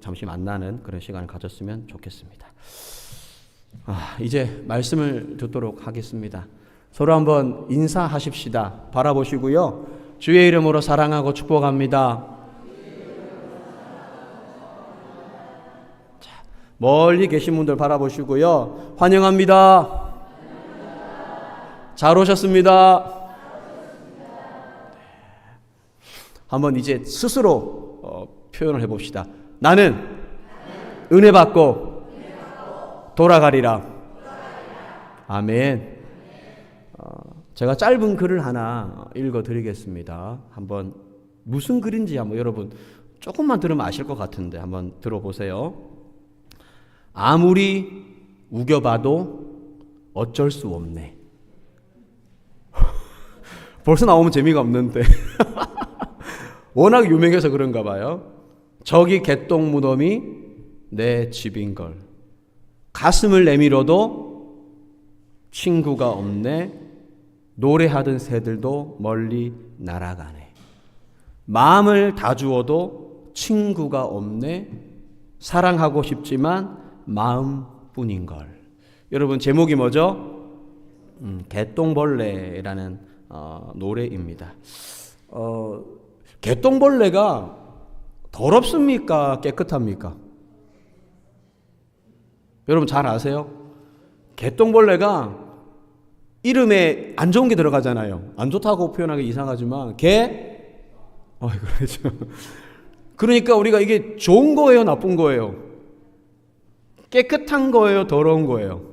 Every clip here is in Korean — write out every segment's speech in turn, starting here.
잠시 만나는 그런 시간을 가졌으면 좋겠습니다. 이제 말씀을 듣도록 하겠습니다. 서로 한번 인사하십시다. 바라보시고요. 주의 이름으로 사랑하고 축복합니다. 자, 멀리 계신 분들 바라보시고요. 환영합니다. 잘 오셨습니다. 한번 이제 스스로 표현을 해봅시다. 나는 은혜 받고 돌아가리라. 아멘. 제가 짧은 글을 하나 읽어드리겠습니다. 한번 무슨 글인지 한번 여러분 조금만 들으면 아실 것 같은데 한번 들어보세요. 아무리 우겨봐도 어쩔 수 없네. 벌써 나오면 재미가 없는데 워낙 유명해서 그런가 봐요. 저기 개똥 무덤이 내 집인걸. 가슴을 내밀어도 친구가 없네. 노래하던 새들도 멀리 날아가네. 마음을 다 주어도 친구가 없네. 사랑하고 싶지만 마음뿐인걸. 여러분 제목이 뭐죠? 개똥벌레라는 노래입니다. 개똥벌레가 더럽습니까? 깨끗합니까? 여러분 잘 아세요? 개똥벌레가 이름에 안 좋은 게 들어가잖아요. 안 좋다고 표현하기 이상하지만 그렇죠. 그러니까 우리가 이게 좋은 거예요, 나쁜 거예요? 깨끗한 거예요, 더러운 거예요?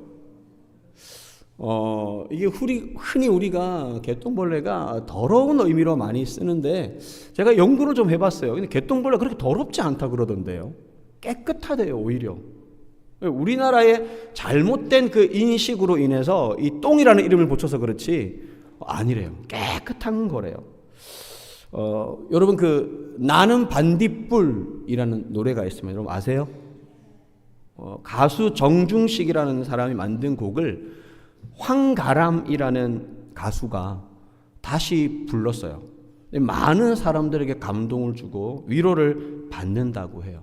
이게 흔히 우리가 개똥벌레가 더러운 의미로 많이 쓰는데 제가 연구를 좀 해봤어요. 근데 개똥벌레가 그렇게 더럽지 않다 그러던데요. 깨끗하대요, 오히려. 우리나라의 잘못된 그 인식으로 인해서 이 똥이라는 이름을 붙여서 그렇지 아니래요. 깨끗한 거래요. 여러분 나는 반딧불이라는 노래가 있습니다. 여러분 아세요? 가수 정중식이라는 사람이 만든 곡을 황가람이라는 가수가 다시 불렀어요. 많은 사람들에게 감동을 주고 위로를 받는다고 해요.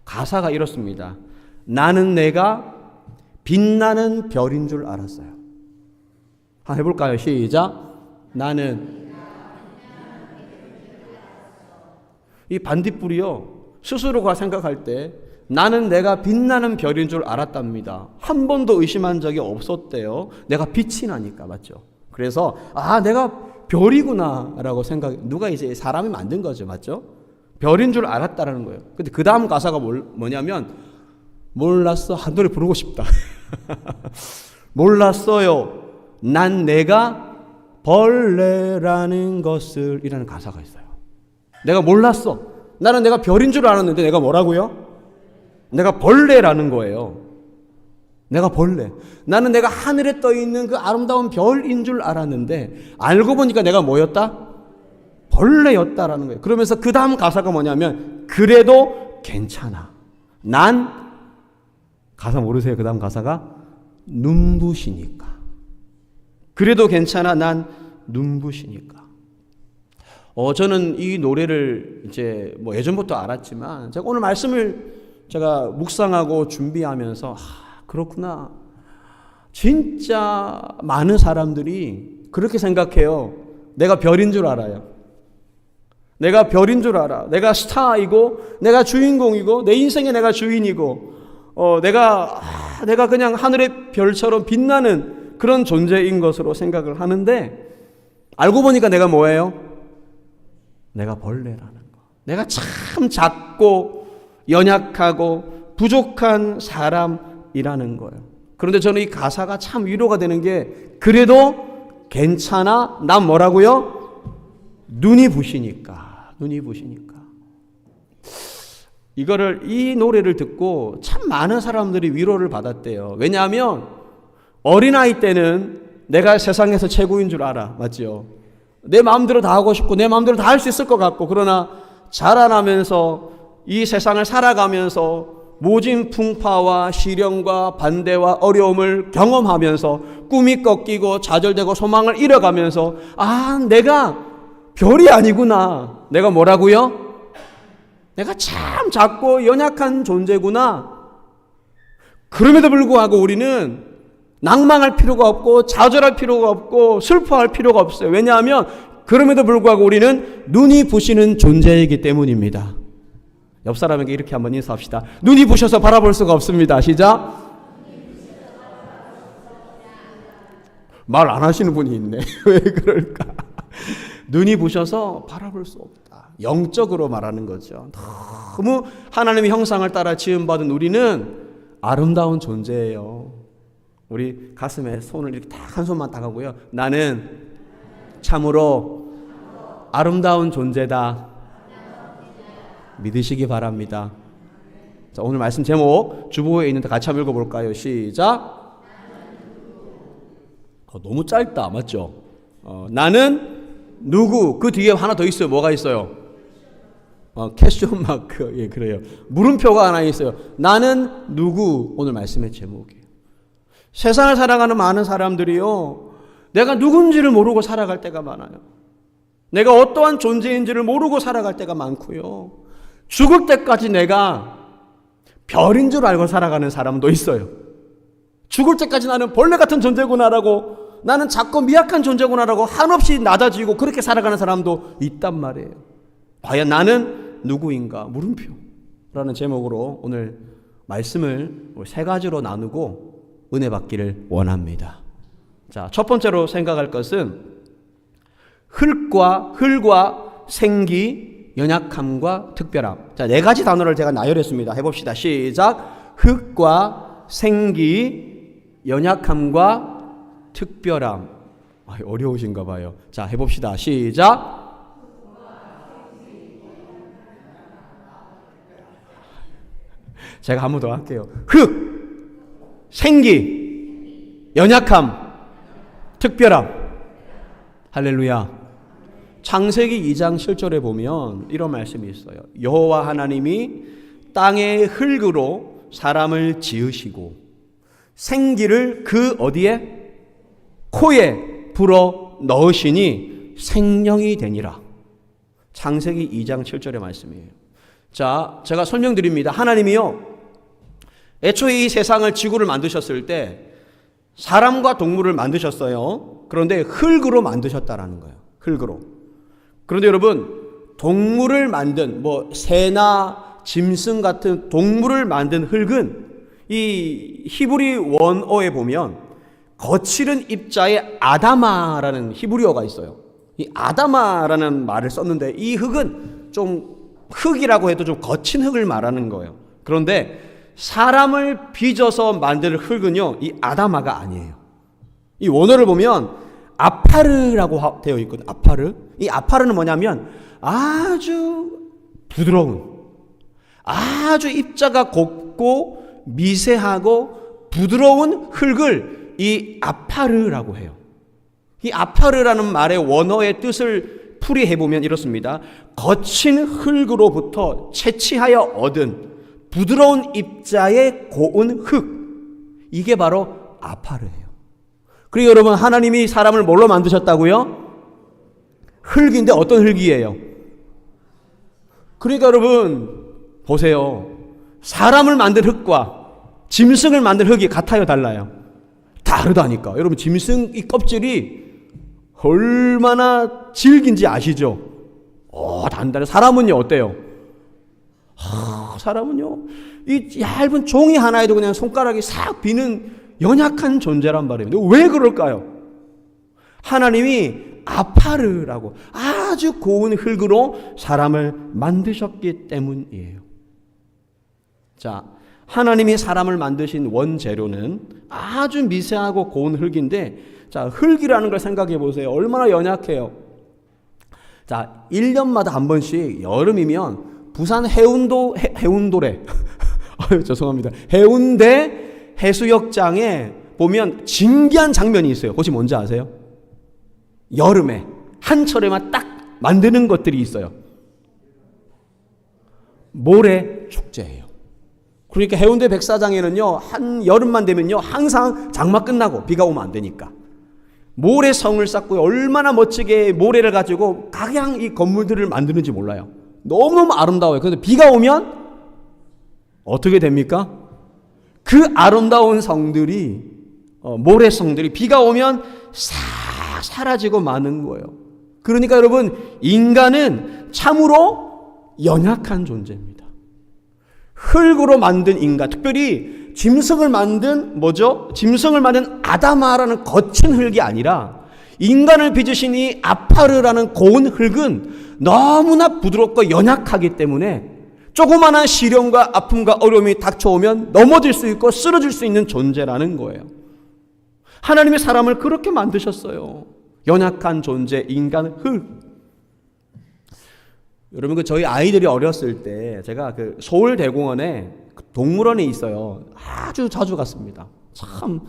가사가 이렇습니다. 나는 내가 빛나는 별인 줄 알았어요. 한번 해볼까요? 시작. 나는 이 반딧불이요 스스로가 생각할 때 나는 내가 빛나는 별인 줄 알았답니다. 한 번도 의심한 적이 없었대요. 내가 빛이 나니까. 맞죠? 그래서 내가 별이구나 라고 누가 이제 사람이 만든 거죠. 맞죠? 별인 줄 알았다라는 거예요. 근데 그 다음 가사가 뭐냐면 몰랐어. 한 노래 부르고 싶다. 몰랐어요. 난 내가 벌레라는 것을 이라는 가사가 있어요. 내가 몰랐어. 나는 내가 별인 줄 알았는데 내가 뭐라고요? 내가 벌레라는 거예요. 내가 벌레. 나는 내가 하늘에 떠 있는 그 아름다운 별인 줄 알았는데 알고 보니까 내가 뭐였다? 벌레였다라는 거예요. 그러면서 그 다음 가사가 뭐냐면 그래도 괜찮아. 난 가사 모르세요? 그 다음 가사가 눈부시니까. 그래도 괜찮아. 난 눈부시니까. 저는 이 노래를 이제 예전부터 알았지만 제가 오늘 말씀을 제가 묵상하고 준비하면서 그렇구나. 진짜 많은 사람들이 그렇게 생각해요. 내가 별인 줄 알아요. 내가 별인 줄 알아. 내가 스타이고 내가 주인공이고 내 인생에 내가 주인이고 내가 그냥 하늘의 별처럼 빛나는 그런 존재인 것으로 생각을 하는데 알고 보니까 내가 뭐예요? 내가 벌레라는 거. 내가 참 작고 연약하고 부족한 사람이라는 거예요. 그런데 저는 이 가사가 참 위로가 되는 게 그래도 괜찮아. 난 뭐라고요? 눈이 부시니까. 눈이 부시니까. 이 노래를 듣고 참 많은 사람들이 위로를 받았대요. 왜냐하면 어린아이 때는 내가 세상에서 최고인 줄 알아. 맞죠? 내 마음대로 다 하고 싶고 내 마음대로 다 할 수 있을 것 같고 그러나 자라나면서 이 세상을 살아가면서 모진 풍파와 시련과 반대와 어려움을 경험하면서 꿈이 꺾이고 좌절되고 소망을 잃어가면서 내가 별이 아니구나. 내가 뭐라고요? 내가 참 작고 연약한 존재구나. 그럼에도 불구하고 우리는 낭망할 필요가 없고 좌절할 필요가 없고 슬퍼할 필요가 없어요. 왜냐하면 그럼에도 불구하고 우리는 눈이 부시는 존재이기 때문입니다. 옆 사람에게 이렇게 한번 인사합시다. 눈이 부셔서 바라볼 수가 없습니다. 시작. 말 안 하시는 분이 있네. 왜 그럴까? 눈이 부셔서 바라볼 수 없다. 영적으로 말하는 거죠. 너무 하나님의 형상을 따라 지음받은 우리는 아름다운 존재예요. 우리 가슴에 손을 이렇게 딱 한 손만 딱 하고요. 나는 참으로 아름다운 존재다. 믿으시기 바랍니다. 자, 오늘 말씀 제목 주보에 있는데 같이 한번 읽어볼까요? 시작. 너무 짧다. 맞죠? 나는 누구? 그 뒤에 하나 더 있어요. 뭐가 있어요? 퀘스천 마크. 예, 그래요. 물음표가 하나 있어요. 나는 누구? 오늘 말씀의 제목이에요. 세상을 살아가는 많은 사람들이요, 내가 누군지를 모르고 살아갈 때가 많아요. 내가 어떠한 존재인지를 모르고 살아갈 때가 많고요. 죽을 때까지 내가 별인 줄 알고 살아가는 사람도 있어요. 죽을 때까지 나는 벌레 같은 존재구나라고, 나는 작고 미약한 존재구나라고 한없이 낮아지고 그렇게 살아가는 사람도 있단 말이에요. 과연 나는 누구인가? 물음표라는 제목으로 오늘 말씀을 세 가지로 나누고 은혜 받기를 원합니다. 자, 첫 번째로 생각할 것은 흙과 생기, 연약함과 특별함. 자, 네 가지 단어를 제가 나열했습니다. 해봅시다. 시작. 흙과 생기, 연약함과 특별함. 어려우신가 봐요. 자, 해봅시다. 시작. 제가 한 번 더 할게요. 흙, 생기, 연약함, 특별함. 할렐루야. 창세기 2장 7절에 보면 이런 말씀이 있어요. 여호와 하나님이 땅의 흙으로 사람을 지으시고 생기를 그 어디에? 코에 불어 넣으시니 생명이 되니라. 창세기 2장 7절의 말씀이에요. 자, 제가 설명드립니다. 하나님이요, 애초에 이 세상을, 지구를 만드셨을 때 사람과 동물을 만드셨어요. 그런데 흙으로 만드셨다라는 거예요. 흙으로. 그런데 여러분, 동물을 만든 새나 짐승 같은 동물을 만든 흙은 이 히브리 원어에 보면 거칠은 입자에 아다마라는 히브리어가 있어요. 이 아다마라는 말을 썼는데 이 흙은 좀 흙이라고 해도 좀 거친 흙을 말하는 거예요. 그런데 사람을 빚어서 만들 흙은요, 이 아다마가 아니에요. 이 원어를 보면 아파르라고 되어 있거든요. 아파르. 이 아파르는 뭐냐면 아주 부드러운, 아주 입자가 곱고 미세하고 부드러운 흙을 이 아파르라고 해요. 이 아파르라는 말의 원어의 뜻을 풀이해보면 이렇습니다. 거친 흙으로부터 채취하여 얻은 부드러운 입자의 고운 흙, 이게 바로 아파르예요. 그리고 여러분, 하나님이 사람을 뭘로 만드셨다고요? 흙인데 어떤 흙이에요? 그러니까 여러분 보세요. 사람을 만든 흙과 짐승을 만든 흙이 같아요, 달라요? 다르다니까. 여러분, 짐승 이 껍질이 얼마나 질긴지 아시죠? 단단해. 사람은요, 어때요? 사람은요, 이 얇은 종이 하나에도 그냥 손가락이 싹 비는 연약한 존재란 말이에요. 왜 그럴까요? 하나님이 아파르라고 아주 고운 흙으로 사람을 만드셨기 때문이에요. 자, 하나님이 사람을 만드신 원재료는 아주 미세하고 고운 흙인데, 자, 흙이라는 걸 생각해 보세요. 얼마나 연약해요. 자, 1년마다 한 번씩 여름이면 부산 해운도래 죄송합니다. 해운대 해수욕장에 보면 신기한 장면이 있어요. 혹시 뭔지 아세요? 여름에 한철에만 딱 만드는 것들이 있어요. 모래 축제예요. 그러니까 해운대 백사장에는요, 한 여름만 되면요, 항상 장마 끝나고 비가 오면 안 되니까 모래성을 쌓고 얼마나 멋지게 모래를 가지고 각양 이 건물들을 만드는지 몰라요. 너무너무 아름다워요. 그런데 비가 오면 어떻게 됩니까? 그 아름다운 성들이 모래성들이 비가 오면 싹 사라지고 마는 거예요. 그러니까 여러분, 인간은 참으로 연약한 존재입니다. 흙으로 만든 인간, 특별히 짐승을 만든 짐승을 만든 아다마라는 거친 흙이 아니라 인간을 빚으신 이 아파르라는 고운 흙은 너무나 부드럽고 연약하기 때문에 조그마한 시련과 아픔과 어려움이 닥쳐오면 넘어질 수 있고 쓰러질 수 있는 존재라는 거예요. 하나님의 사람을 그렇게 만드셨어요. 연약한 존재, 인간, 흙. 여러분, 저희 아이들이 어렸을 때 제가 서울대공원에 동물원에 있어요. 아주 자주 갔습니다. 참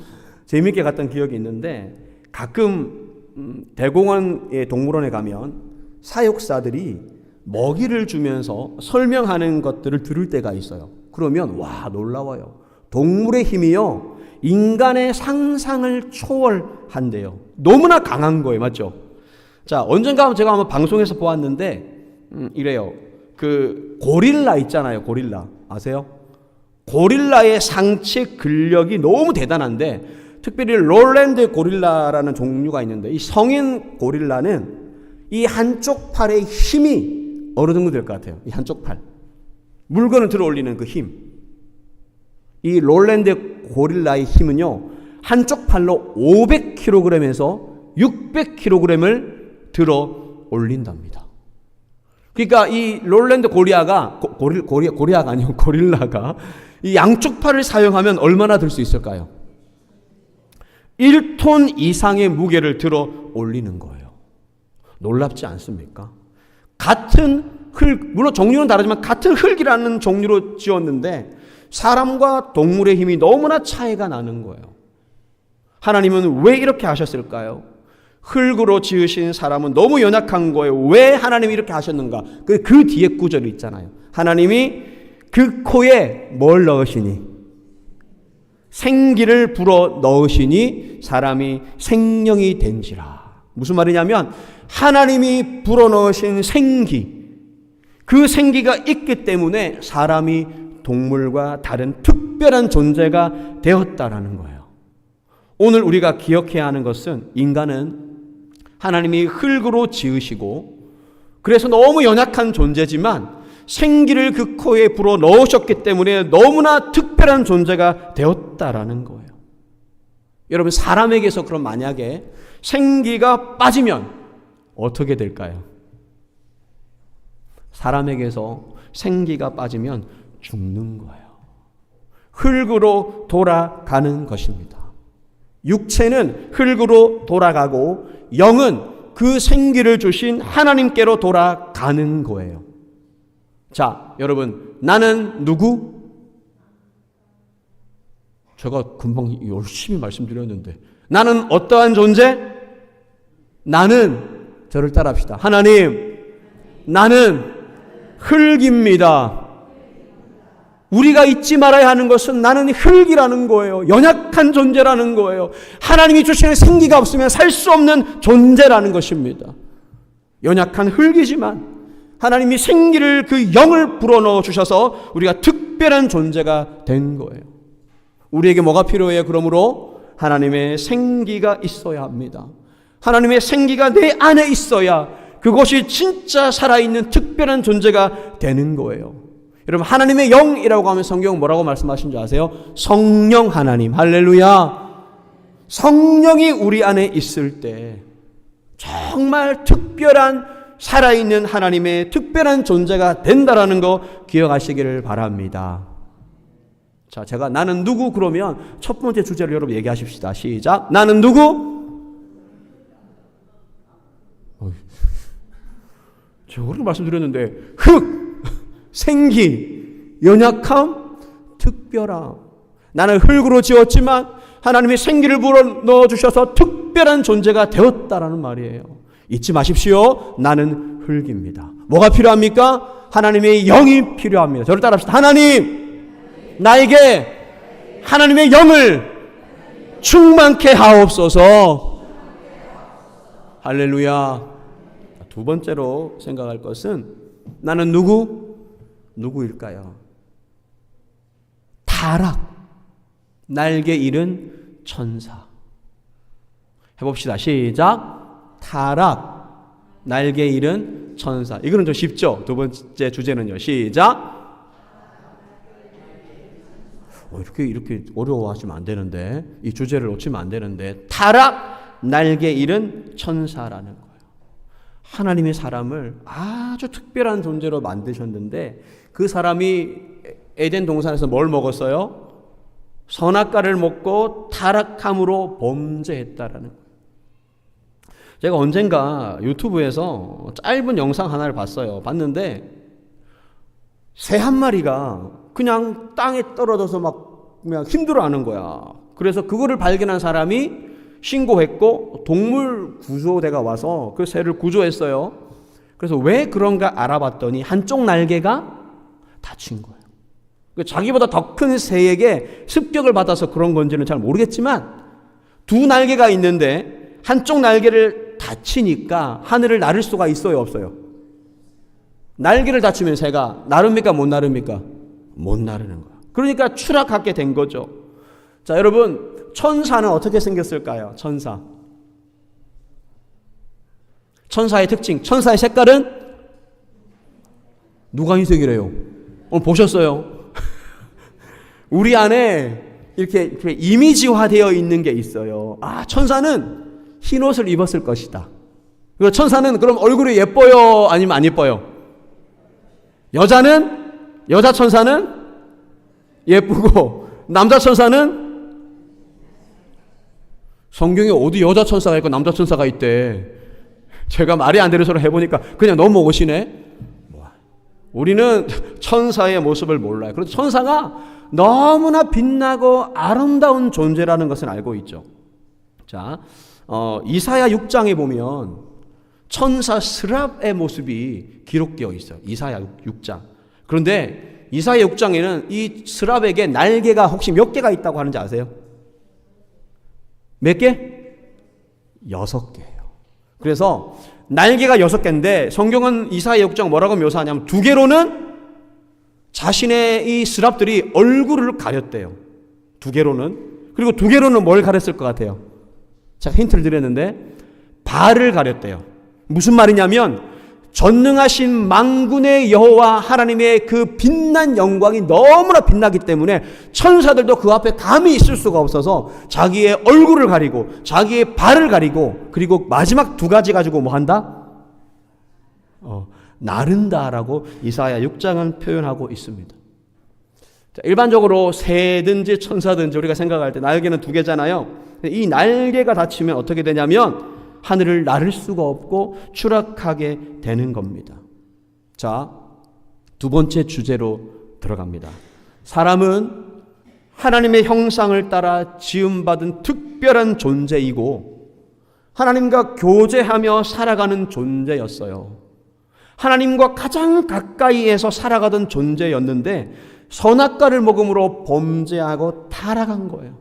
재미있게 갔던 기억이 있는데, 가끔 대공원의 동물원에 가면 사육사들이 먹이를 주면서 설명하는 것들을 들을 때가 있어요. 그러면 와, 놀라워요. 동물의 힘이요, 인간의 상상을 초월한대요. 너무나 강한 거예요. 맞죠? 자, 언젠가 제가 한번 방송에서 보았는데 이래요. 고릴라 있잖아요. 고릴라 아세요? 고릴라의 상체 근력이 너무 대단한데, 특별히 롤랜드 고릴라라는 종류가 있는데, 이 성인 고릴라는 이 한쪽 팔의 힘이 어느 정도 될 것 같아요. 이 한쪽 팔, 물건을 들어 올리는 그 힘, 이 롤랜드 고릴라의 힘은요, 한쪽 팔로 500kg에서 600kg을 들어 올린답니다. 그러니까 이 롤랜드 고릴라가 아니고 고릴라가 이 양쪽 팔을 사용하면 얼마나 들 수 있을까요? 1톤 이상의 무게를 들어 올리는 거예요. 놀랍지 않습니까? 같은 흙, 물론 종류는 다르지만 같은 흙이라는 종류로 지었는데 사람과 동물의 힘이 너무나 차이가 나는 거예요. 하나님은 왜 이렇게 하셨을까요? 흙으로 지으신 사람은 너무 연약한 거예요. 왜 하나님이 이렇게 하셨는가? 그 뒤에 구절이 있잖아요. 하나님이 그 코에 뭘 넣으시니? 생기를 불어 넣으시니 사람이 생명이 된지라. 무슨 말이냐면, 하나님이 불어 넣으신 생기, 그 생기가 있기 때문에 사람이 동물과 다른 특별한 존재가 되었다라는 거예요. 오늘 우리가 기억해야 하는 것은, 인간은 하나님이 흙으로 지으시고 그래서 너무 연약한 존재지만 생기를 그 코에 불어 넣으셨기 때문에 너무나 특별한 존재가 되었다라는 거예요. 여러분, 사람에게서 그럼 만약에 생기가 빠지면 어떻게 될까요? 사람에게서 생기가 빠지면 죽는 거예요. 흙으로 돌아가는 것입니다. 육체는 흙으로 돌아가고 영은 그 생기를 주신 하나님께로 돌아가는 거예요. 자, 여러분, 나는 누구? 제가 금방 열심히 말씀드렸는데, 나는 어떠한 존재? 나는, 저를 따라합시다. 하나님, 나는 흙입니다. 우리가 잊지 말아야 하는 것은 나는 흙이라는 거예요. 연약한 존재라는 거예요. 하나님이 주시는 생기가 없으면 살 수 없는 존재라는 것입니다. 연약한 흙이지만 하나님이 생기를, 그 영을 불어넣어 주셔서 우리가 특별한 존재가 된 거예요. 우리에게 뭐가 필요해요? 그러므로 하나님의 생기가 있어야 합니다. 하나님의 생기가 내 안에 있어야 그것이 진짜 살아있는 특별한 존재가 되는 거예요. 여러분, 하나님의 영이라고 하면 성경 뭐라고 말씀하신 줄 아세요? 성령 하나님. 할렐루야. 성령이 우리 안에 있을 때 정말 특별한, 살아있는 하나님의 특별한 존재가 된다라는 거 기억하시기를 바랍니다. 자, 제가 나는 누구 그러면 첫 번째 주제를 여러분 얘기하십시다. 시작. 나는 누구? 제가 그렇게 말씀드렸는데, 흙, 생기, 연약함, 특별함. 나는 흙으로 지었지만 하나님이 생기를 불어넣어 주셔서 특별한 존재가 되었다라는 말이에요. 잊지 마십시오. 나는 흙입니다. 뭐가 필요합니까? 하나님의 영이 필요합니다. 저를 따라합시다. 하나님, 나에게 하나님의 영을 충만케 하옵소서. 할렐루야. 두 번째로 생각할 것은 나는 누구일까요? 타락, 날개 잃은 천사. 해봅시다. 시작. 타락, 날개 잃은 천사. 이거는 좀 쉽죠? 두 번째 주제는요. 시작. 이렇게 어려워하시면 안 되는데, 이 주제를 놓치면 안 되는데, 타락, 날개 잃은 천사라는 거예요. 하나님이 사람을 아주 특별한 존재로 만드셨는데, 그 사람이 에덴 동산에서 뭘 먹었어요? 선악과를 먹고 타락함으로 범죄했다라는 거예요. 제가 언젠가 유튜브에서 짧은 영상 하나를 봤는데 새 한 마리가 그냥 땅에 떨어져서 막 그냥 힘들어하는 거야. 그래서 그거를 발견한 사람이 신고했고 동물 구조대가 와서 그 새를 구조했어요. 그래서 왜 그런가 알아봤더니 한쪽 날개가 다친 거예요. 자기보다 더 큰 새에게 습격을 받아서 그런 건지는 잘 모르겠지만 두 날개가 있는데 한쪽 날개를 다치니까 하늘을 나를 수가 있어요, 없어요? 날개를 다치면 새가 나릅니까, 못 나릅니까? 못 나르는 거야. 그러니까 추락하게 된 거죠. 자, 여러분, 천사는 어떻게 생겼을까요? 천사의 특징, 천사의 색깔은 누가 흰색이래요? 오늘 보셨어요? 우리 안에 이렇게 이미지화되어 있는 게 있어요. 아, 천사는 흰 옷을 입었을 것이다. 그리고 천사는 그럼 얼굴이 예뻐요? 아니면 안 예뻐요? 여자 천사는 예쁘고, 남자 천사는 성경에 어디 여자 천사가 있고 남자 천사가 있대. 제가 말이 안 되는 소리 해보니까 그냥 넘어오시네. 우리는 천사의 모습을 몰라요. 그래서 천사가 너무나 빛나고 아름다운 존재라는 것은 알고 있죠. 자, 이사야 6장에 보면 천사 스랍의 모습이 기록되어 있어요. 이사야 6장. 그런데 이사야 6장에는 이 스랍에게 날개가 혹시 몇 개가 있다고 하는지 아세요? 몇 개? 6개예요. 그래서 날개가 6개인데 성경은 이사야 6장 뭐라고 묘사하냐면 2개로는 자신의 이 스랍들이 얼굴을 가렸대요. 2개로는. 그리고 2개로는 뭘 가렸을 것 같아요? 제가 힌트를 드렸는데 발을 가렸대요. 무슨 말이냐면 전능하신 만군의 여호와 하나님의 그 빛난 영광이 너무나 빛나기 때문에 천사들도 그 앞에 감히 있을 수가 없어서 자기의 얼굴을 가리고 자기의 발을 가리고 그리고 마지막 2가지 가지고 뭐 한다? 나른다라고 이사야 6장은 표현하고 있습니다. 자, 일반적으로 새든지 천사든지 우리가 생각할 때 날개는 2개잖아요. 이 날개가 닫히면 어떻게 되냐면 하늘을 나를 수가 없고 추락하게 되는 겁니다. 자, 2번째 주제로 들어갑니다. 사람은 하나님의 형상을 따라 지음받은 특별한 존재이고 하나님과 교제하며 살아가는 존재였어요. 하나님과 가장 가까이에서 살아가던 존재였는데 선악과를 먹음으로 범죄하고 타락한 거예요.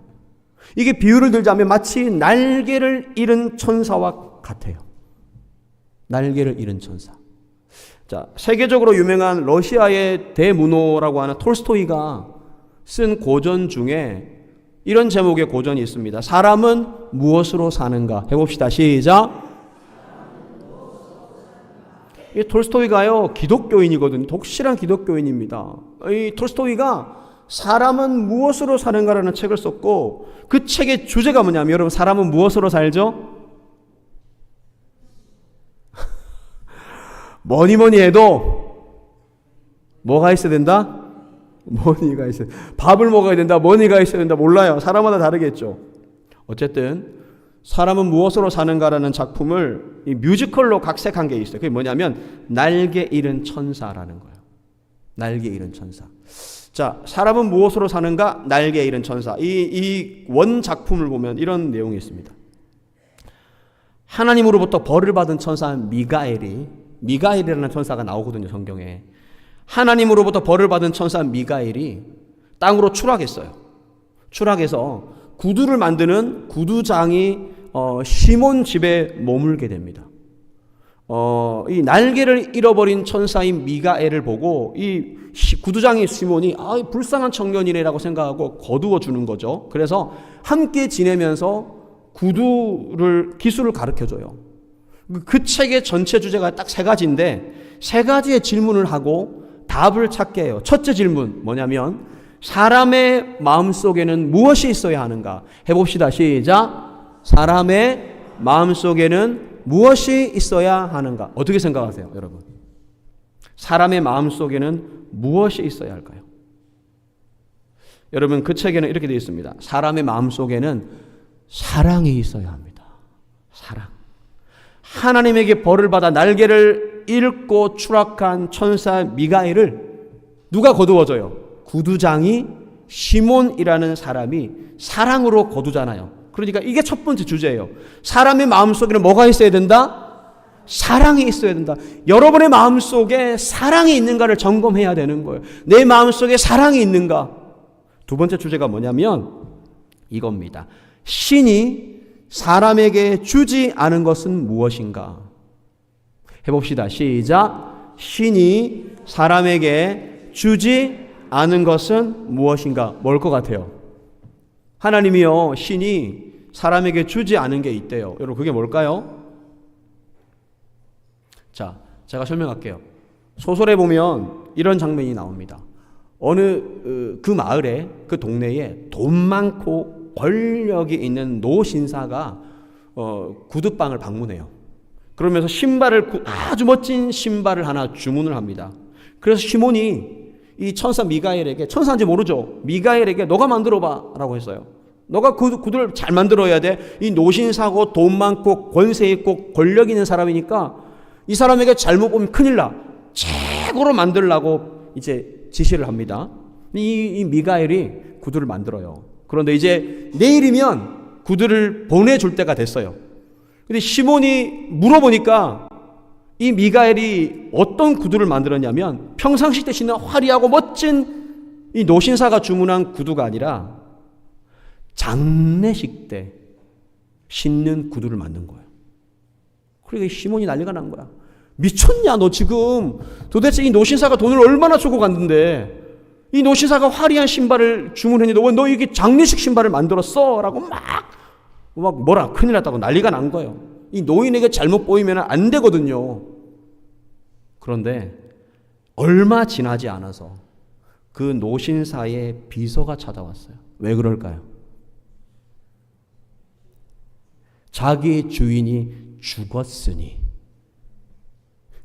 이게 비유를 들자면 마치 날개를 잃은 천사와 같아요. 날개를 잃은 천사. 자, 세계적으로 유명한 러시아의 대문호라고 하는 톨스토이가 쓴 고전 중에 이런 제목의 고전이 있습니다. 사람은 무엇으로 사는가? 해봅시다. 시작. 이 톨스토이가요, 기독교인이거든요. 독실한 기독교인입니다. 이 톨스토이가 사람은 무엇으로 사는가라는 책을 썼고 그 책의 주제가 뭐냐면 여러분 사람은 무엇으로 살죠? 뭐니 해도 뭐가 있어야 된다? 머니가 있어야 된다. 밥을 먹어야 된다. 머니가 있어야 된다. 몰라요. 사람마다 다르겠죠. 어쨌든 사람은 무엇으로 사는가라는 작품을 이 뮤지컬로 각색한 게 있어요. 그게 뭐냐면 날개 잃은 천사라는 거예요. 날개 잃은 천사. 자, 사람은 무엇으로 사는가? 날개 잃은 천사. 이 원 작품을 보면 이런 내용이 있습니다. 하나님으로부터 벌을 받은 천사 미가엘이라는 천사가 나오거든요, 성경에. 하나님으로부터 벌을 받은 천사 미가엘이 땅으로 추락했어요. 추락해서 구두를 만드는 구두장이 시몬 집에 머물게 됩니다. 이 날개를 잃어버린 천사인 미가엘을 보고 이 구두장이 시몬이 불쌍한 청년이네라고 생각하고 거두어 주는 거죠. 그래서 함께 지내면서 기술을 가르쳐줘요. 그 책의 전체 주제가 딱 세 가지인데 세 가지의 질문을 하고 답을 찾게 해요. 첫째 질문 뭐냐면 사람의 마음속에는 무엇이 있어야 하는가? 해봅시다. 시작. 사람의 마음속에는 무엇이 있어야 하는가? 어떻게 생각하세요, 여러분? 사람의 마음속에는 무엇이 있어야 할까요? 여러분, 그 책에는 이렇게 되어 있습니다. 사람의 마음속에는 사랑이 있어야 합니다. 사랑. 하나님에게 벌을 받아 날개를 잃고 추락한 천사 미가엘을 누가 거두어줘요? 구두장이 시몬이라는 사람이 사랑으로 거두잖아요. 그러니까 이게 첫 번째 주제예요. 사람의 마음속에는 뭐가 있어야 된다? 사랑이 있어야 된다. 여러분의 마음속에 사랑이 있는가를 점검해야 되는 거예요. 내 마음속에 사랑이 있는가? 두 번째 주제가 뭐냐면 이겁니다. 신이 사람에게 주지 않은 것은 무엇인가? 해봅시다. 시작. 신이 사람에게 주지 않은 것은 무엇인가? 뭘 것 같아요? 하나님이요, 신이 사람에게 주지 않은 게 있대요. 여러분, 그게 뭘까요? 자, 제가 설명할게요. 소설에 보면 이런 장면이 나옵니다. 어느 그 마을에, 그 동네에 돈 많고 권력이 있는 노신사가 구두방을 방문해요. 그러면서 아주 멋진 신발을 하나 주문을 합니다. 그래서 시몬이 이 천사 미가엘에게, 천사인지 모르죠. 미가엘에게 너가 만들어봐 라고 했어요. 너가 구두를 잘 만들어야 돼. 이 노신사고 돈 많고 권세 있고 권력 있는 사람이니까 이 사람에게 잘못 보면 큰일 나. 최고로 만들라고 이제 지시를 합니다. 이 미가엘이 구두를 만들어요. 그런데 이제 내일이면 구두를 보내줄 때가 됐어요. 근데 시몬이 물어보니까 이 미가엘이 어떤 구두를 만들었냐면 평상시 때 신는 화려하고 멋진 이 노신사가 주문한 구두가 아니라 장례식 때 신는 구두를 만든 거예요. 그러니까 시몬이 난리가 난 거야. 미쳤냐 너 지금. 도대체 이 노신사가 돈을 얼마나 주고 갔는데 이 노신사가 화려한 신발을 주문했는데 너 이게 장례식 신발을 만들었어? 라고 막 뭐라 큰일 났다고 난리가 난 거예요. 이 노인에게 잘못 보이면 안 되거든요. 그런데 얼마 지나지 않아서 그 노신사의 비서가 찾아왔어요. 왜 그럴까요? 자기 주인이 죽었으니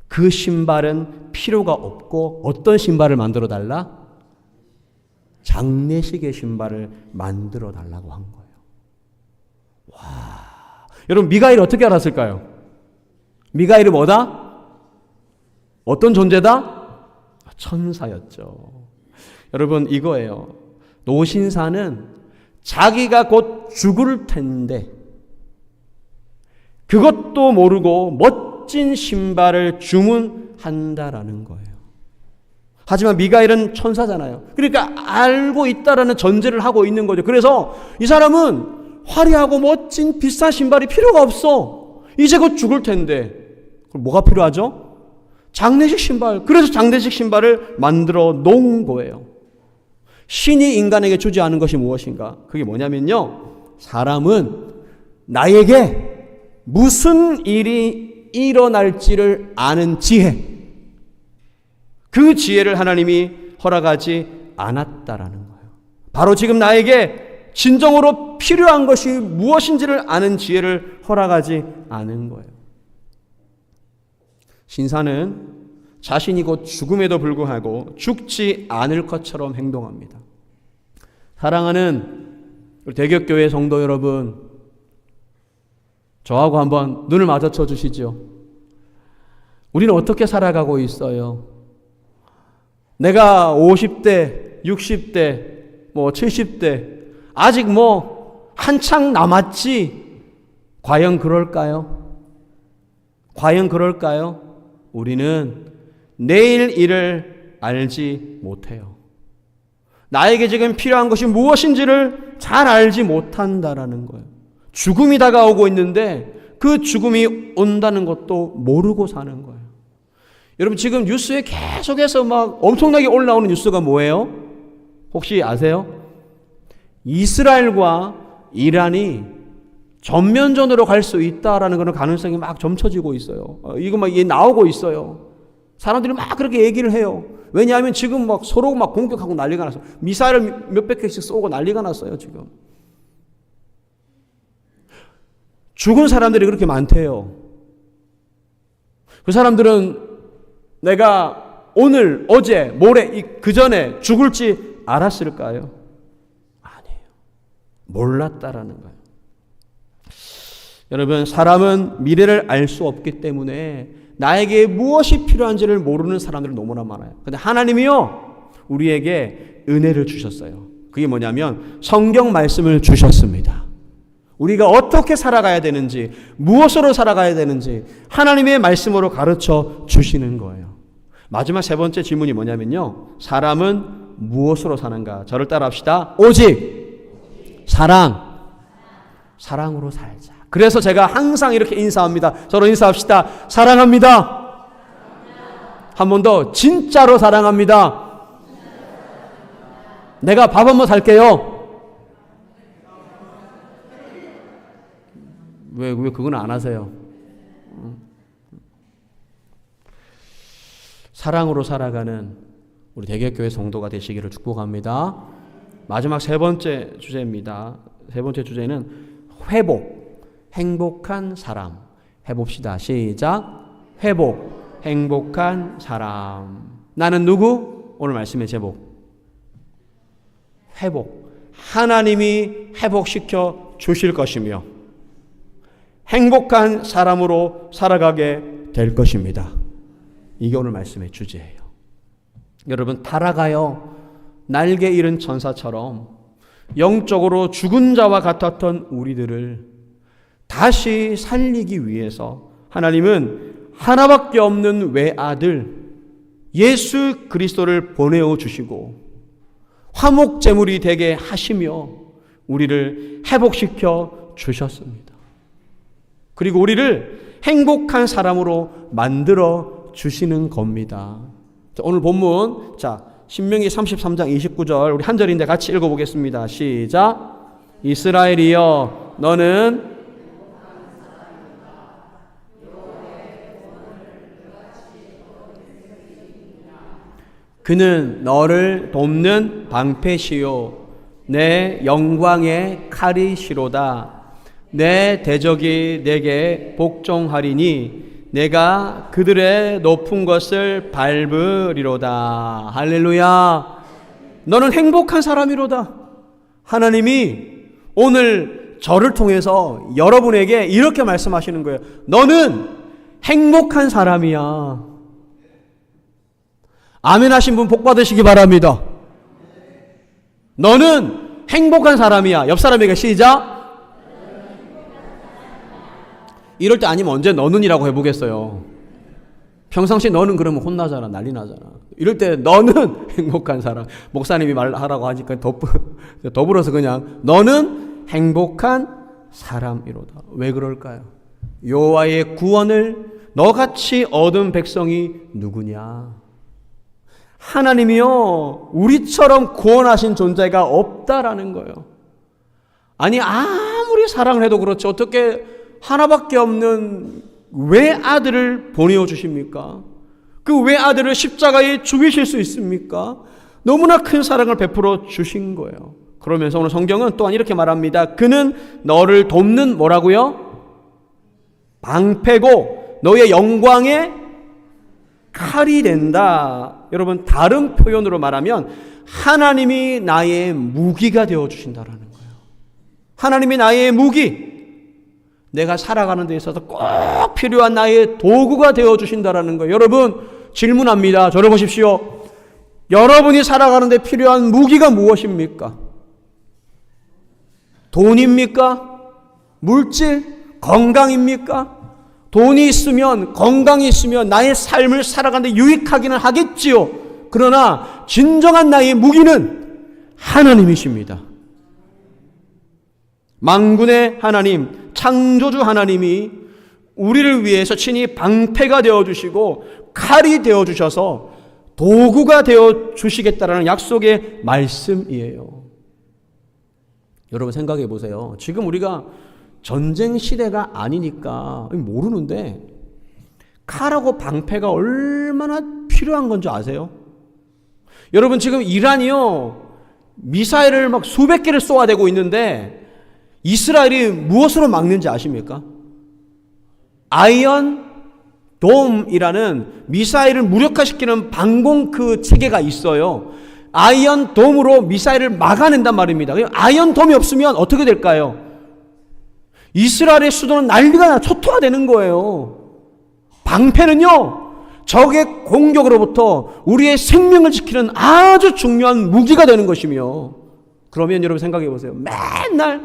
그 신발은 필요가 없고 어떤 신발을 만들어 달라? 장례식의 신발을 만들어 달라고 한 거예요. 와, 여러분 미가엘이 어떻게 알았을까요? 미가엘이 뭐다? 어떤 존재다? 천사였죠. 여러분 이거예요. 노신사는 자기가 곧 죽을 텐데 그것도 모르고 멋진 신발을 주문한다라는 거예요. 하지만 미가엘은 천사잖아요. 그러니까 알고 있다라는 전제를 하고 있는 거죠. 그래서 이 사람은 화려하고 멋진 비싼 신발이 필요가 없어. 이제 곧 죽을 텐데. 그럼 뭐가 필요하죠? 장례식 신발. 그래서 장례식 신발을 만들어 놓은 거예요. 신이 인간에게 주지 않은 것이 무엇인가? 그게 뭐냐면요. 사람은 나에게 무슨 일이 일어날지를 아는 지혜. 그 지혜를 하나님이 허락하지 않았다라는 거예요. 바로 지금 나에게 진정으로 필요한 것이 무엇인지를 아는 지혜를 허락하지 않은 거예요. 신사는 자신이 곧 죽음에도 불구하고 죽지 않을 것처럼 행동합니다. 사랑하는 우리 대격교회 성도 여러분, 저하고 한번 눈을 마주쳐 주시죠. 우리는 어떻게 살아가고 있어요? 내가 50대, 60대, 70대, 아직 한창 남았지. 과연 그럴까요? 과연 그럴까요? 우리는 내일 일을 알지 못해요. 나에게 지금 필요한 것이 무엇인지를 잘 알지 못한다라는 거예요. 죽음이 다가오고 있는데 그 죽음이 온다는 것도 모르고 사는 거예요. 여러분 지금 뉴스에 계속해서 막 엄청나게 올라오는 뉴스가 뭐예요? 혹시 아세요? 이스라엘과 이란이 전면전으로 갈 수 있다라는 그런 가능성이 막 점쳐지고 있어요. 이거 막 나오고 있어요. 사람들이 막 그렇게 얘기를 해요. 왜냐하면 지금 막 서로 막 공격하고 난리가 났어요. 미사일을 몇백 개씩 쏘고 난리가 났어요, 지금. 죽은 사람들이 그렇게 많대요. 그 사람들은 내가 오늘, 어제, 모레, 그 전에 죽을지 알았을까요? 아니에요. 몰랐다라는 거예요. 여러분, 사람은 미래를 알 수 없기 때문에 나에게 무엇이 필요한지를 모르는 사람들이 너무나 많아요. 근데 하나님이요, 우리에게 은혜를 주셨어요. 그게 뭐냐면 성경 말씀을 주셨습니다. 우리가 어떻게 살아가야 되는지, 무엇으로 살아가야 되는지 하나님의 말씀으로 가르쳐 주시는 거예요. 마지막 세 번째 질문이 뭐냐면요, 사람은 무엇으로 사는가? 저를 따라합시다. 오직 사랑으로 살자. 그래서 제가 항상 이렇게 인사합니다. 서로 인사합시다. 사랑합니다. 한 번 더, 진짜로 사랑합니다. 내가 밥 한번 살게요. 왜 그건 안 하세요? 사랑으로 살아가는 우리 대개교회 성도가 되시기를 축복합니다. 마지막 세 번째 주제입니다. 세 번째 주제는 회복, 행복한 사람. 해봅시다. 시작. 회복, 행복한 사람. 나는 누구? 오늘 말씀의 제목. 회복. 하나님이 회복시켜 주실 것이며 행복한 사람으로 살아가게 될 것입니다. 이게 오늘 말씀의 주제예요. 여러분, 타락하여 날개 잃은 천사처럼 영적으로 죽은 자와 같았던 우리들을 다시 살리기 위해서 하나님은 하나밖에 없는 외아들 예수 그리스도를 보내어 주시고 화목제물이 되게 하시며 우리를 회복시켜 주셨습니다. 그리고 우리를 행복한 사람으로 만들어 주시는 겁니다. 자, 오늘 본문, 신명기 33장 29절 우리 한 절인데 같이 읽어보겠습니다. 시작. 이스라엘이여, 너는 그는 너를 돕는 방패시요 내 영광의 칼이시로다. 내 대적이 내게 복종하리니 내가 그들의 높은 것을 밟으리로다. 할렐루야. 너는 행복한 사람이로다. 하나님이 오늘 저를 통해서 여러분에게 이렇게 말씀하시는 거예요. 너는 행복한 사람이야. 아멘 하신 분 복 받으시기 바랍니다. 너는 행복한 사람이야. 옆 사람에게 시작. 이럴 때 아니면 언제 너는이라고 해보겠어요. 평상시 너는 그러면 혼나잖아. 난리 나잖아. 이럴 때 너는 행복한 사람. 목사님이 말하라고 하니까 더불어서 그냥 너는 행복한 사람이로다. 왜 그럴까요? 여호와의 구원을 너같이 얻은 백성이 누구냐? 하나님이요, 우리처럼 구원하신 존재가 없다라는 거예요. 아니, 아무리 사랑을 해도 그렇지 어떻게 하나밖에 없는 외아들을 보내어 주십니까? 그 외아들을 십자가에 죽이실 수 있습니까? 너무나 큰 사랑을 베풀어 주신 거예요. 그러면서 오늘 성경은 또한 이렇게 말합니다. 그는 너를 돕는 뭐라고요? 방패고 너의 영광의 칼이 된다. 여러분, 다른 표현으로 말하면 하나님이 나의 무기가 되어 주신다라는 거예요. 하나님이 나의 무기, 내가 살아가는 데 있어서 꼭 필요한 나의 도구가 되어 주신다라는 거예요. 여러분, 질문합니다. 저를 보십시오. 여러분이 살아가는 데 필요한 무기가 무엇입니까? 돈입니까? 물질? 건강입니까? 돈이 있으면, 건강이 있으면 나의 삶을 살아가는 데 유익하기는 하겠지요. 그러나 진정한 나의 무기는 하나님이십니다. 만군의 하나님, 창조주 하나님이 우리를 위해서 친히 방패가 되어주시고 칼이 되어주셔서 도구가 되어주시겠다라는 약속의 말씀이에요. 여러분 생각해 보세요. 지금 우리가 전쟁 시대가 아니니까 모르는데 칼하고 방패가 얼마나 필요한 건지 아세요? 여러분 지금 이란이요 미사일을 막 수백 개를 쏘아대고 있는데 이스라엘이 무엇으로 막는지 아십니까? 아이언 돔이라는 미사일을 무력화시키는 방공 그 체계가 있어요. 아이언 돔으로 미사일을 막아낸단 말입니다. 아이언 돔이 없으면 어떻게 될까요? 이스라엘의 수도는 난리가 나 초토화되는 거예요. 방패는요 적의 공격으로부터 우리의 생명을 지키는 아주 중요한 무기가 되는 것이며, 그러면 여러분 생각해 보세요. 맨날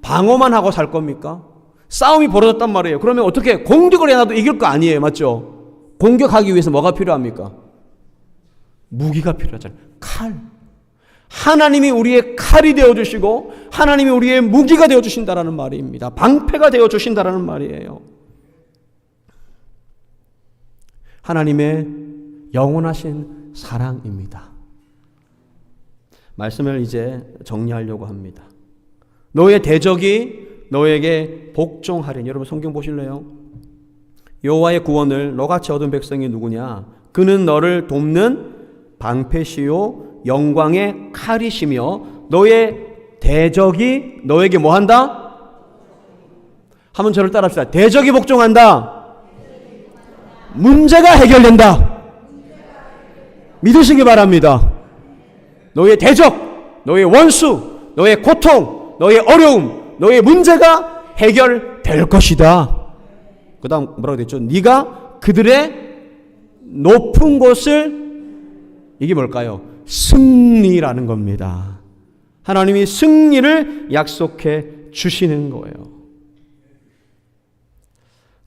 방어만 하고 살 겁니까? 싸움이 벌어졌단 말이에요. 그러면 어떻게 공격을 해놔도 이길 거 아니에요. 맞죠? 공격하기 위해서 뭐가 필요합니까? 무기가 필요하잖아요. 칼. 하나님이 우리의 칼이 되어주시고 하나님이 우리의 무기가 되어주신다라는 말입니다. 방패가 되어주신다라는 말이에요. 하나님의 영원하신 사랑입니다. 말씀을 이제 정리하려고 합니다. 너의 대적이 너에게 복종하리니. 여러분 성경 보실래요? 여호와의 구원을 너같이 얻은 백성이 누구냐? 그는 너를 돕는 방패시요 영광의 칼이시며 너의 대적이 너에게 뭐한다? 한번 저를 따라합시다. 대적이 복종한다. 문제가 해결된다. 믿으시기 바랍니다. 너의 대적, 너의 원수, 너의 고통, 너의 어려움, 너의 문제가 해결될 것이다. 그 다음 뭐라고 됐죠? 네가 그들의 높은 곳을, 이게 뭘까요? 승리라는 겁니다. 하나님이 승리를 약속해 주시는 거예요.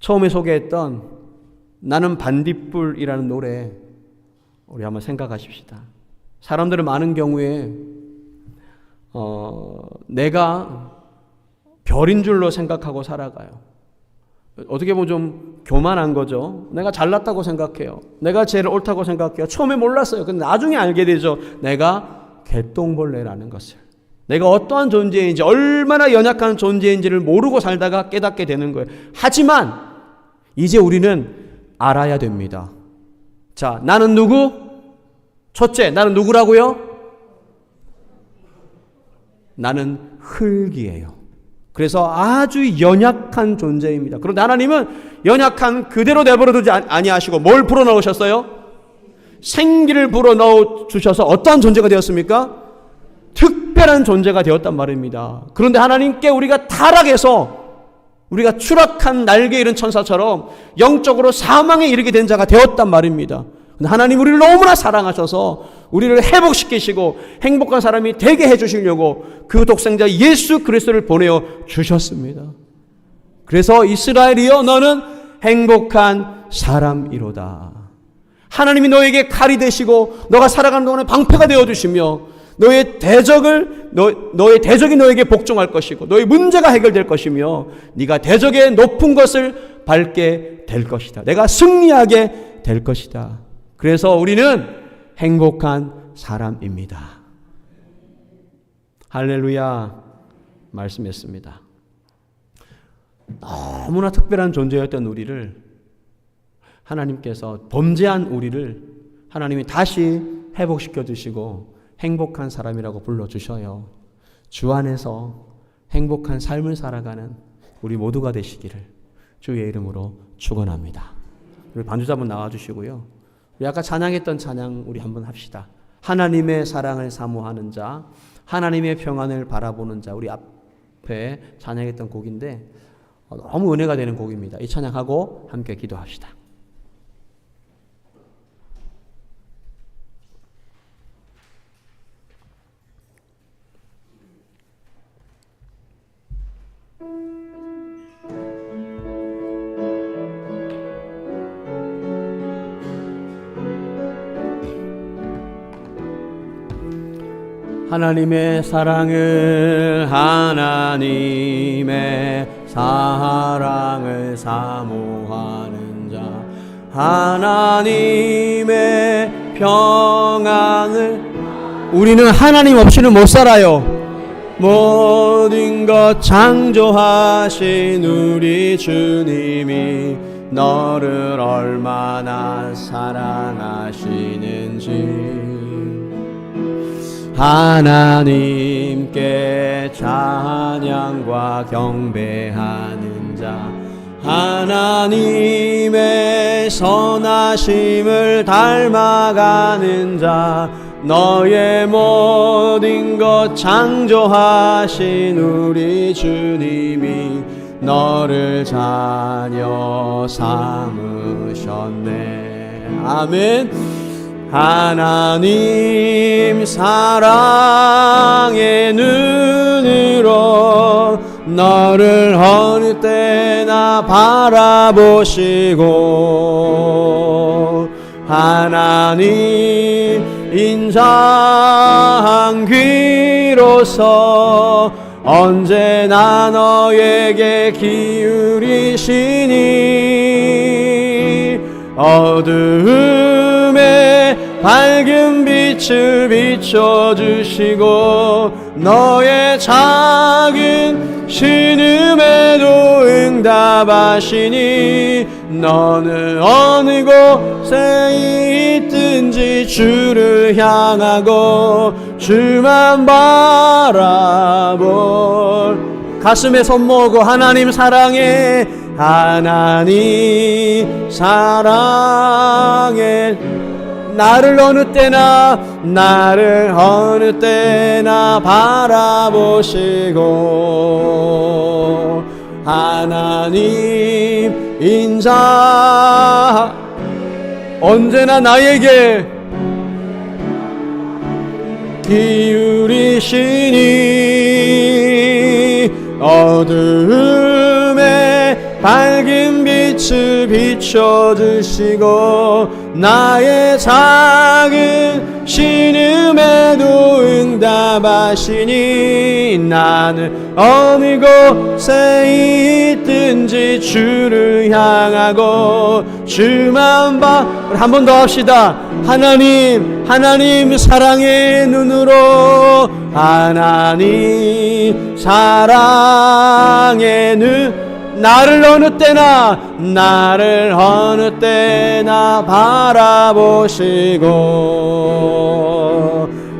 처음에 소개했던 나는 반딧불이라는 노래 우리 한번 생각하십시다. 사람들은 많은 경우에 내가 별인 줄로 생각하고 살아가요. 어떻게 보면 좀 교만한 거죠. 내가 잘났다고 생각해요. 내가 제일 옳다고 생각해요. 처음에 몰랐어요. 근데 나중에 알게 되죠. 내가 개똥벌레라는 것을. 내가 어떠한 존재인지, 얼마나 연약한 존재인지를 모르고 살다가 깨닫게 되는 거예요. 하지만 이제 우리는 알아야 됩니다. 자, 나는 누구? 첫째, 나는 누구라고요? 나는 흙이에요. 그래서 아주 연약한 존재입니다. 그런데 하나님은 연약한 그대로 내버려 두지 아니하시고 뭘 불어넣으셨어요? 생기를 불어넣어 주셔서 어떠한 존재가 되었습니까? 특별한 존재가 되었단 말입니다. 그런데 하나님께 우리가 타락해서 우리가 추락한 날개 잃은 천사처럼 영적으로 사망에 이르게 된 자가 되었단 말입니다. 하나님 우리를 너무나 사랑하셔서 우리를 회복시키시고 행복한 사람이 되게 해주시려고 그 독생자 예수 그리스도를 보내어 주셨습니다. 그래서 이스라엘이여 너는 행복한 사람이로다. 하나님이 너에게 칼이 되시고 너가 살아가는 동안에 방패가 되어주시며 너의 대적이 너에게 복종할 것이고 너의 문제가 해결될 것이며 네가 대적의 높은 것을 밟게 될 것이다. 내가 승리하게 될 것이다. 그래서 우리는 행복한 사람입니다. 할렐루야 말씀했습니다. 너무나 특별한 존재였던 우리를 하나님께서 범죄한 우리를 하나님이 다시 회복시켜 주시고 행복한 사람이라고 불러주셔요. 주 안에서 행복한 삶을 살아가는 우리 모두가 되시기를 주의 이름으로 축원합니다. 우리 반주자분 나와주시고요. 우리 아까 찬양했던 찬양 우리 한번 합시다. 하나님의 사랑을 사모하는 자, 하나님의 평안을 바라보는 자. 우리 앞에 찬양했던 곡인데 너무 은혜가 되는 곡입니다. 이 찬양하고 함께 기도합시다. 하나님의 사랑을 하나님의 사랑을 사모하는 자 하나님의 평안을 우리는 하나님 없이는 못 살아요. 모든 것 창조하신 우리 주님이 너를 얼마나 사랑하시는지 하나님께 찬양과 경배하는 자 하나님의 선하심을 닮아가는 자 너의 모든 것 창조하신 우리 주님이 너를 자녀 삼으셨네. 아멘. 하나님 사랑의 눈으로 너를 어느 때나 바라보시고 하나님 인자한 귀로서 언제나 너에게 기울이시니 어두움에 밝은 빛을 비춰주시고 너의 작은 신음에도 응답하시니 너는 어느 곳에 있든지 주를 향하고 주만 바라볼 가슴에 손 모으고 하나님 사랑해 하나님 사랑해 나를 어느 때나 바라보시고 하나님 인자 언제나 나에게 기울이시니 어두움에 밝은 빛을 비춰주시고 나의 작은 신음에도 응답하시니 나는 어느 곳에 있든지 주를 향하고 주만 우리 한 번 더 합시다. 하나님 사랑의 눈으로 하나님 사랑의 눈 나를 어느 때나 바라보시고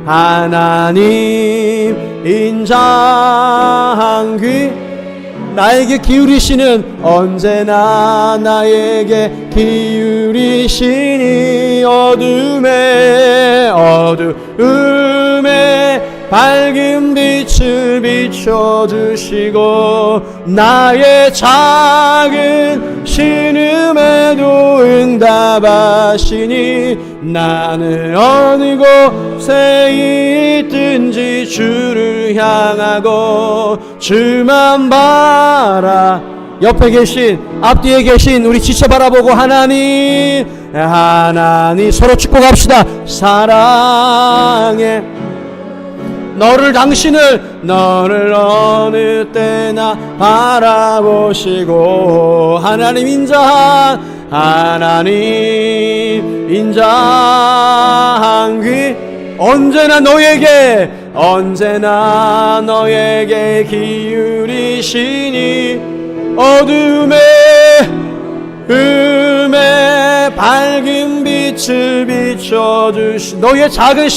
하나님 인자한 귀 나에게 기울이시는 언제나 나에게 기울이시니 어둠에 밝은 빛을 비춰주시고 나의 작은 신음에도 응답하시니 나는 어느 곳에 있든지 주를 향하고 주만 바라 옆에 계신 앞뒤에 계신 우리 지쳐 바라보고 하나님 서로 축복 합시다. 사랑해 너를 어느 때나 바라보시고 하나님 인자한 귀 언제나 너에게 기울이시니 어둠에 밝은 빛을 비춰주시 너의 작은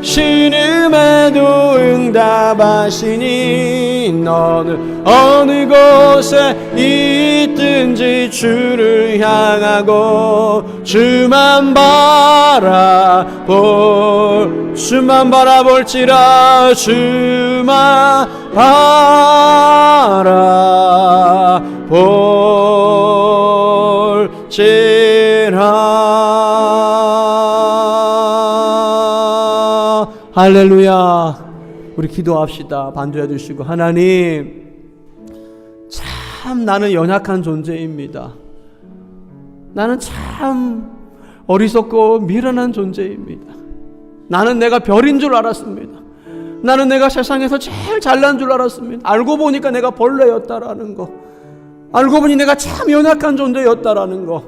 신음에도 응답하시니 너는 어느 곳에 있든지 주를 향하고 주만 바라볼지라 주만 바라볼지라 할렐루야. 우리 기도합시다. 반주해 주시고 하나님 참 나는 연약한 존재입니다. 나는 참 어리석고 미련한 존재입니다. 나는 내가 별인 줄 알았습니다. 나는 내가 세상에서 제일 잘난 줄 알았습니다. 알고 보니까 내가 벌레였다라는 거, 알고 보니 내가 참 연약한 존재였다라는 거,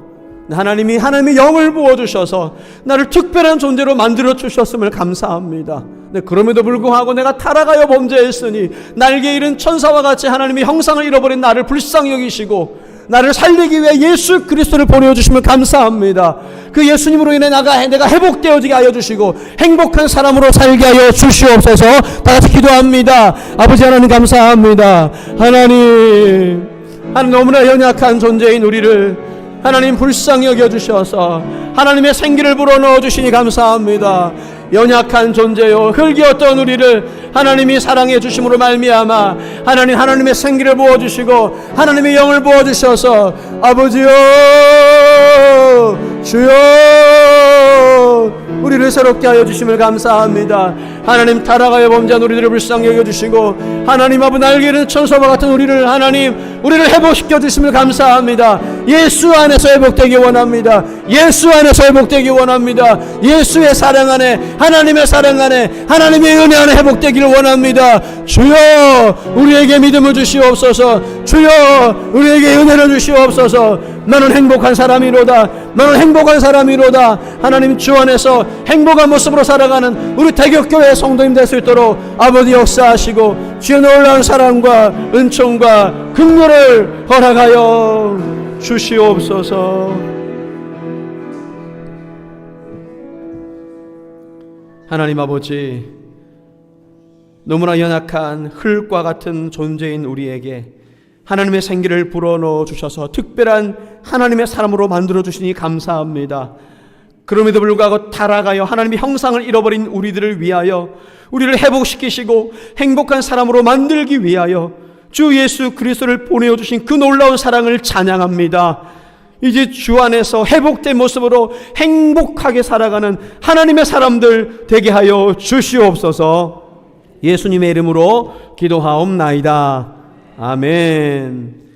하나님이 영을 부어주셔서 나를 특별한 존재로 만들어 주셨음을 감사합니다. 네, 그럼에도 불구하고 내가 타락하여 범죄했으니 날개 잃은 천사와 같이 하나님의 형상을 잃어버린 나를 불쌍히 여기시고 나를 살리기 위해 예수 그리스도를 보내주심을 감사합니다. 그 예수님으로 인해 내가 회복되어지게 하여 주시고 행복한 사람으로 살게 하여 주시옵소서. 다 같이 기도합니다. 아버지 하나님 감사합니다. 하나님 너무나 연약한 존재인 우리를 하나님 불쌍히 여겨주셔서 하나님의 생기를 불어넣어 주시니 감사합니다. 연약한 존재요 흙이었던 우리를 하나님이 사랑해 주심으로 말미암아 하나님의 생기를 부어주시고 하나님의 영을 부어주셔서 아버지요 주여 우리를 새롭게 하여 주심을 감사합니다. 하나님 타락하여 범죄한 우리들을 불쌍히 여겨주시고 하나님 아버지 날개는 천사와 같은 우리를 회복시켜 주심을 감사합니다. 예수 안에서 회복되기 원합니다. 예수 안에서 회복되기 원합니다. 예수의 사랑 안에 하나님의 사랑 안에 하나님의 은혜 안에 회복되기를 원합니다. 주여 우리에게 믿음을 주시옵소서. 주여 우리에게 은혜를 주시옵소서. 나는 행복한 사람이로다. 나는 행복한 사람이로다. 하나님 주 안에서 행복한 모습으로 살아가는 우리 대격교회 성도님 될 수 있도록 아버지 역사하시고 주의 놀라운 사랑과 은총과 긍휼을 허락하여 주시옵소서. 하나님 아버지 너무나 연약한 흙과 같은 존재인 우리에게 하나님의 생기를 불어넣어 주셔서 특별한 하나님의 사람으로 만들어 주시니 감사합니다. 그럼에도 불구하고 타락하여 하나님의 형상을 잃어버린 우리들을 위하여 우리를 회복시키시고 행복한 사람으로 만들기 위하여 주 예수 그리스도를 보내어 주신 그 놀라운 사랑을 찬양합니다. 이제 주 안에서 회복된 모습으로 행복하게 살아가는 하나님의 사람들 되게 하여 주시옵소서. 예수님의 이름으로 기도하옵나이다. 아멘.